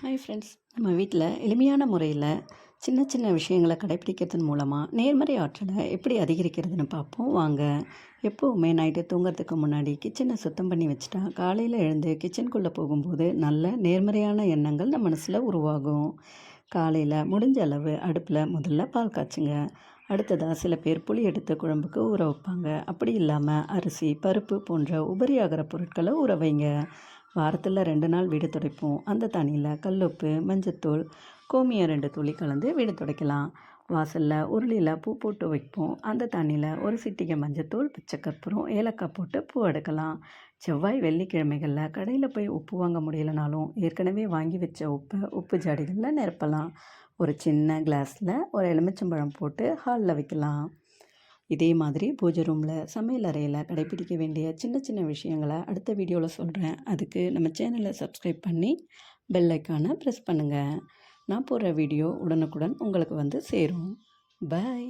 Hi friends, நம்ம வீட்டில் எளிமையான முறையில் சின்ன சின்ன விஷயங்களை கடைப்பிடிக்கிறதன் மூலமாக நேர்மறை ஆற்றலை எப்படி அதிகரிக்கிறதுன்னு பார்ப்போம் வாங்க. எப்போவுமே நைட்டு தூங்குறதுக்கு முன்னாடி கிச்சனை சுத்தம் பண்ணி வச்சுட்டா காலையில் எழுந்து கிச்சனுக்குள்ளே போகும்போது நல்ல நேர்மறையான எண்ணங்கள் நம்ம மனசில் உருவாகும். காலையில் முடிஞ்ச அளவு அடுப்பில் முதல்ல பால் காய்ச்சுங்க. அடுத்ததாக சில பேர் புளி எடுத்து குழம்புக்கு ஊற வைப்பாங்க. அப்படி இல்லாமல் அரிசி பருப்பு போன்ற உபரியாகிற பொருட்களை ஊற வைங்க. வாரத்தில் 2 நாள் வீடு துடைப்போம். அந்த தண்ணியில் கல்லுப்பு மஞ்சத்தூள் கோமியம் 2 துளி கலந்து வீடு துடைக்கலாம். வாசலில் உருளியில் பூ போட்டு வைப்போம். அந்த தண்ணியில் ஒரு சிட்டிகை மஞ்சத்தூள் பச்சைக்கற்பூரம் ஏலக்காய் போட்டு பூ எடுக்கலாம். செவ்வாய் வெள்ளிக்கிழமைகளில் கடையில் போய் உப்பு வாங்க முடியலனாலும் ஏற்கனவே வாங்கி வச்ச உப்பை உப்பு ஜாடிகளில் நிரப்பலாம். ஒரு சின்ன கிளாஸில் ஒரு எலுமிச்சம்பழம் போட்டு ஹாலில் வைக்கலாம். இதே மாதிரி பூஜை ரூமில் சமையல் அறையில் கடைப்பிடிக்க வேண்டிய சின்ன சின்ன விஷயங்களை அடுத்த வீடியோவில் சொல்கிறேன். அதுக்கு நம்ம சேனலை சப்ஸ்கிரைப் பண்ணி பெல் ஐக்கானை ப்ரெஸ் பண்ணுங்கள். நான் போடுற வீடியோ உடனுக்குடன் உங்களுக்கு வந்து சேரும். பாய்.